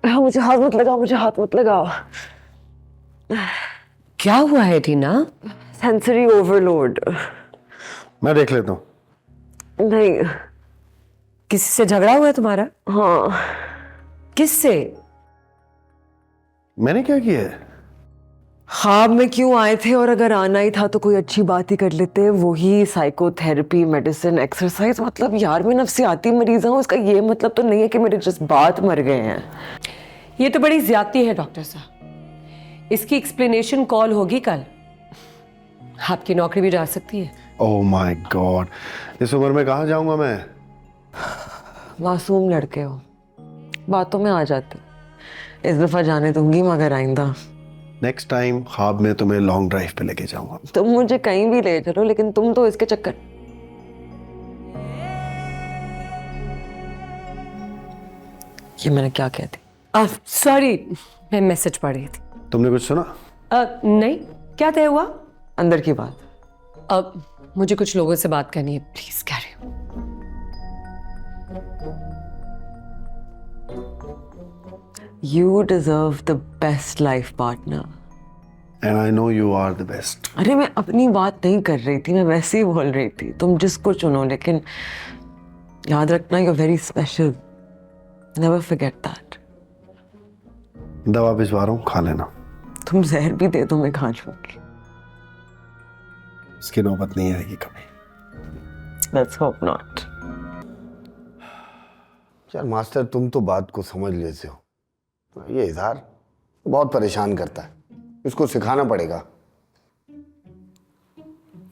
मुझे हाथ मत लगाओ, मुझे हाथ मत लगाओ। क्या हुआ है टीना? Sensory overload. मैं देख लेता हूँ। नहीं। किसी से झगड़ा हुआ है तुम्हारा? हाँ। किससे? मैंने क्या किया है? ख्वाब में क्यों आए थे? और अगर आना ही था तो कोई अच्छी बात ही कर लेते। वही साइकोथेरेपी, मेडिसिन, एक्सरसाइज। मतलब यार मैं नफ्सियाती मरीज हूँ, उसका ये मतलब तो नहीं है कि मेरे जज्बात मर गए हैं। ये तो बड़ी ज्यादती है डॉक्टर साहब। इसकी एक्सप्लेनेशन कॉल होगी कल। आपकी नौकरी भी जा सकती है। ओह माय गॉड, इस उम्र में कहाँ जाऊंगा मैं? मासूम लड़के हो, बातों में आ जाते। इस दफा जाने दूंगी, मगर आइंदा नेक्स्ट टाइम ख्वाब में तुम्हें लॉन्ग ड्राइव पे लेके जाऊंगा। तुम मुझे कहीं भी ले चलो, लेकिन तुम तो इसके चक्कर। ये मैंने क्या कह दी? सॉरी, मैं मैसेज पढ़ रही थी। तुमने कुछ सुना? नहीं, क्या तय हुआ? अंदर की बात। मुझे कुछ लोगों से बात करनी है, please carry on. You deserve the best life partner. And I know you are the best. अरे मैं अपनी बात नहीं कर रही थी, मैं वैसे ही बोल रही थी। तुम जिसको चुनो, लेकिन याद रखना you're very special. Never forget that. दवा भिजवा रहा हूँ, खा लेना। तुम जहर भी दे दो, मैं खा लूंगी। इसकी नौबत नहीं आएगी कभी। Let's hope not. यार मास्टर, तुम तो बात को समझ लेते हो। ये इजहार बहुत परेशान करता है, इसको सिखाना पड़ेगा।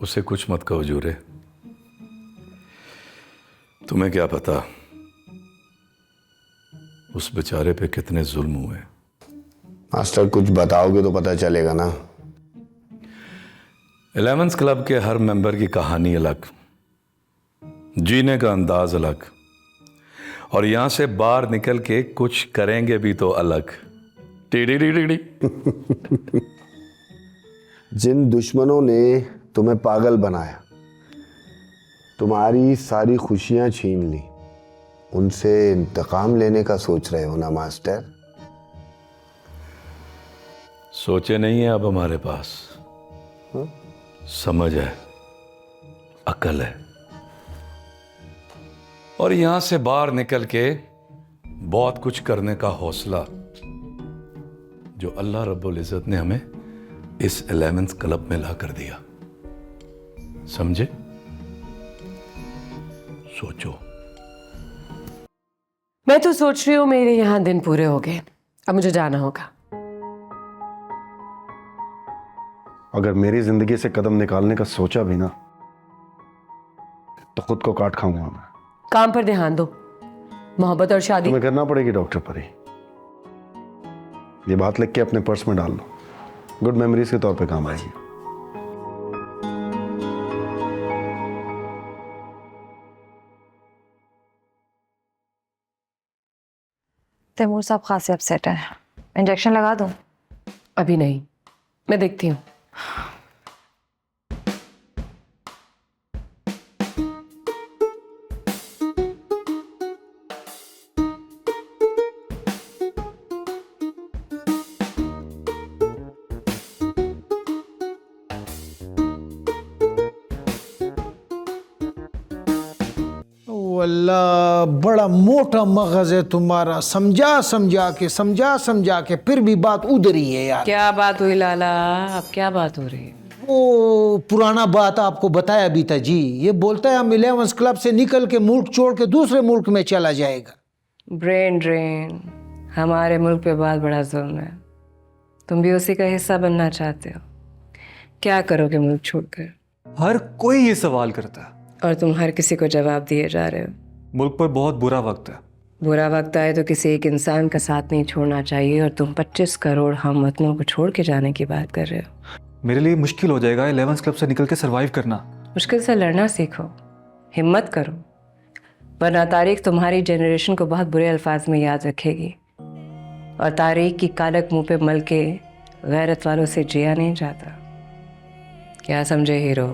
उसे कुछ मत कहो जूरे। तुम्हें क्या पता उस बेचारे पे कितने जुल्म हुए। मास्टर कुछ बताओगे तो पता चलेगा ना। 11th क्लब के हर मेंबर की कहानी अलग, जीने का अंदाज अलग, और यहां से बाहर निकल के कुछ करेंगे भी तो अलग। TD D D. जिन दुश्मनों ने तुम्हें पागल बनाया, तुम्हारी सारी खुशियां छीन ली, उनसे इंतकाम लेने का सोच रहे हो ना मास्टर? सोचे नहीं है अब हमारे पास। समझ है, अकल है, और यहां से बाहर निकल के बहुत कुछ करने का हौसला जो अल्लाह रब्बुल इज़्ज़त ने हमें इस 11th क्लब में ला कर दिया। समझे? सोचो। मैं तो सोच रही हूँ मेरे यहाँ दिन पूरे हो गए, अब मुझे जाना होगा। अगर मेरी जिंदगी से कदम निकालने का सोचा भी ना, तो खुद को काट खाऊंगा मैं। काम पर ध्यान दो, मोहब्बत और शादी। तुम्हें करना पड़ेगी डॉक्टर परी। ये बात लिख के अपने पर्स में डाल लो, गुड मेमोरीज के तौर पे काम आएगी। तैमूर साहब खासे अपसेट है, इंजेक्शन लगा दूं? अभी नहीं, मैं देखती हूँ। अल्लाह, बड़ा मोटा मगज है तुम्हारा। समझा समझा के फिर भी बात उधर ही है यार। क्या बात हुई लाला? अब क्या बात हो रही है? वो पुराना बात आपको बताया भी था जी। ये बोलता है हम 11th क्लब से निकल के मुल्क छोड़ के दूसरे मुल्क में चला जाएगा। Brain drain. हमारे मुल्क पे बहुत बड़ा जुल्म है, तुम भी उसी का हिस्सा बनना चाहते हो। क्या करोगे मुल्क छोड़कर? हर कोई ये सवाल करता है और तुम हर किसी को जवाब दिए जा रहे हो। मुल्क पर बहुत बुरा वक्त है। बुरा वक्त आए तो किसी एक इंसान का साथ नहीं छोड़ना चाहिए, और तुम 25 करोड़ हम वतनों को छोड़ के जाने की बात कर रहे हो। मेरे लिए मुश्किल हो जाएगा 11th क्लब से निकल के सरवाइव करना। मुश्किल से लड़ना सीखो, हिम्मत करो, वरना तारीख तुम्हारी जनरेशन को बहुत बुरे अल्फाज में याद रखेगी, और तारीख की कालक मुंह पे मल के गैरत वालों से जिया नहीं जाता। क्या समझे हीरो?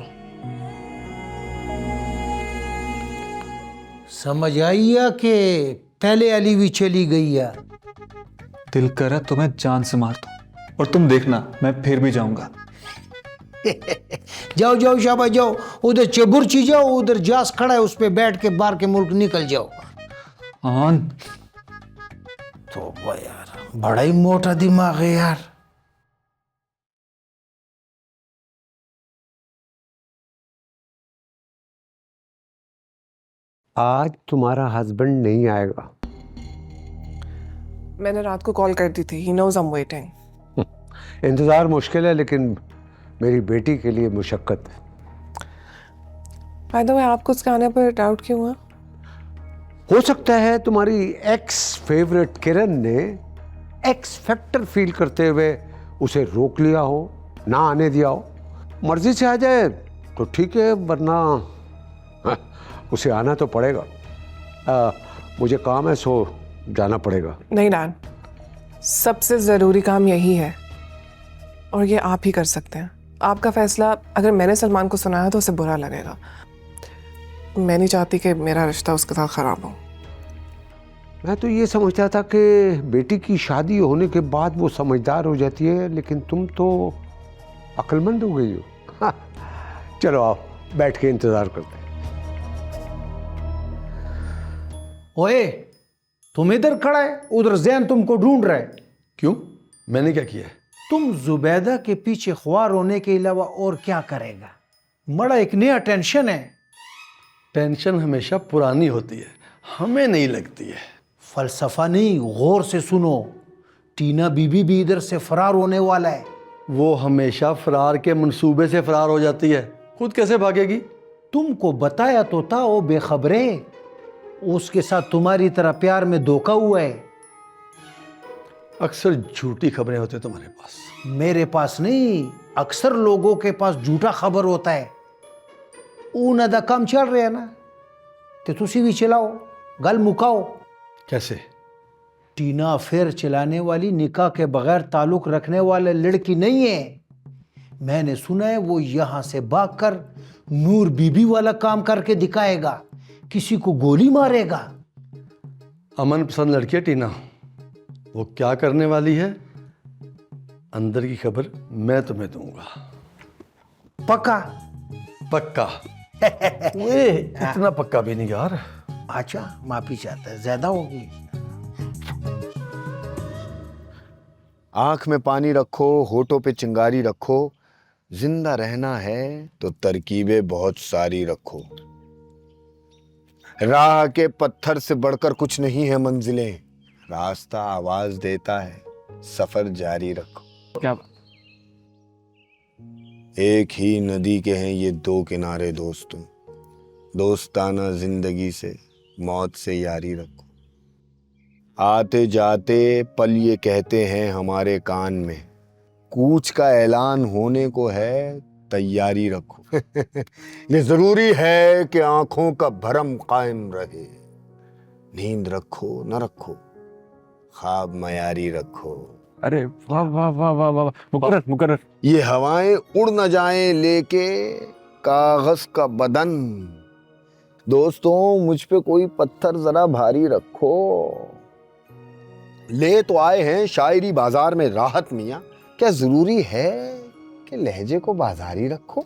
समझ आई या कि पहले अली भी चली गई है? दिल करा तो मैं जान से मार दूं, और तुम देखना मैं फिर भी जाऊंगा। जाओ जाओ शाबाश जाओ, उधर चबुरची जाओ, उधर जास खड़ा है उस पे बैठ के बाहर के मुल्क निकल जाओ। आन तो यार बड़ा ही मोटा दिमाग है यार। आज तुम्हारा हस्बैंड नहीं आएगा। मैंने रात को कॉल कर दी थी। He knows I'm waiting. इंतज़ार मुश्किल है लेकिन मेरी बेटी के लिए मुशक्कत है। By the way, आपको उसके आने पर डाउट क्यों हुआ? हो सकता है तुम्हारी एक्स फेवरेट किरण ने एक्स फैक्टर फील करते हुए उसे रोक लिया हो, ना आने दिया हो। मर्जी से आ जाए तो ठीक है, वरना उसे आना तो पड़ेगा। मुझे काम है, सो जाना पड़ेगा। नहीं डैड, सबसे ज़रूरी काम यही है और ये आप ही कर सकते हैं। आपका फैसला अगर मैंने सलमान को सुनाया तो उसे बुरा लगेगा। मैं नहीं चाहती कि मेरा रिश्ता उसके साथ ख़राब हो। मैं तो ये समझता था कि बेटी की शादी होने के बाद वो समझदार हो जाती है, लेकिन तुम तो अक्लमंद हो गई हो। चलो आओ, बैठ के इंतज़ार करते हैं। ओए, तुम इधर खड़ा है, उधर जैन तुमको ढूंढ रहा है। क्यों? मैंने क्या किया है? तुम जुबैदा के पीछे ख्वार होने के अलावा और क्या करेगा? बड़ा एक नया टेंशन है। टेंशन हमेशा पुरानी होती है, हमें नहीं लगती है। फलसफा नहीं, गौर से सुनो। टीना बीबी भी इधर से फरार होने वाला है। वो हमेशा फरार के मंसूबे से फरार हो जाती है, खुद कैसे भागेगी? तुमको बताया तो था, वो बेखबरे। उसके साथ तुम्हारी तरह प्यार में धोखा हुआ है। अक्सर झूठी खबरें होती है तुम्हारे पास। मेरे पास नहीं, अक्सर लोगों के पास झूठा खबर होता है। ऊना दा काम चल रहा है ना, तो तुसी भी चलाओ, गल मुकाओ। कैसे? टीना अफेयर चलाने वाली, निकाह के बगैर ताल्लुक रखने वाले लड़की नहीं है। मैंने सुना है वो यहां से भागकर नूर बीबी वाला काम करके दिखाएगा, किसी को गोली मारेगा। अमन पसंद लड़की है टीना, वो क्या करने वाली है अंदर की खबर मैं तुम्हें दूंगा। पक्का? पक्का। इतना पक्का भी नहीं यार। अच्छा, माफी चाहता है, ज्यादा होगी। आंख में पानी रखो, होठों पे चिंगारी रखो। जिंदा रहना है तो तरकीबें बहुत सारी रखो। राह के पत्थर से बढ़कर कुछ नहीं है मंजिलें। रास्ता आवाज देता है, सफर जारी रखो। क्या? एक ही नदी के हैं ये दो किनारे दोस्तों। दोस्ताना जिंदगी से, मौत से यारी रखो। आते जाते पल ये कहते हैं हमारे कान में, कूच का ऐलान होने को है, तैयारी रखो। ये जरूरी है कि आंखों का भरम कायम रहे। नींद रखो न रखो, ख्वाब मयारी रखो। अरे वाह वाह वाह वाह वाह, मुकर्रर मुकर्रर। ये हवाएं उड़ न जाएं लेके कागज का बदन। दोस्तों, मुझ पे कोई पत्थर जरा भारी रखो। ले तो आए हैं शायरी बाजार में राहत मियां, क्या जरूरी है कि लहजे को बाजारी रखो?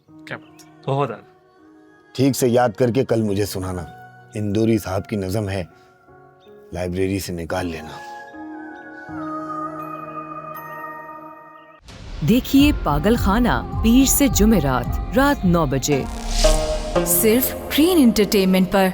क्या बहुत ठीक से याद करके कल मुझे सुनाना। इंदौरी साहब की नज़म है, लाइब्रेरी से निकाल लेना। देखिए पागल खाना पीर से जुमेरात रात 9 बजे सिर्फ ग्रीन एंटरटेनमेंट पर।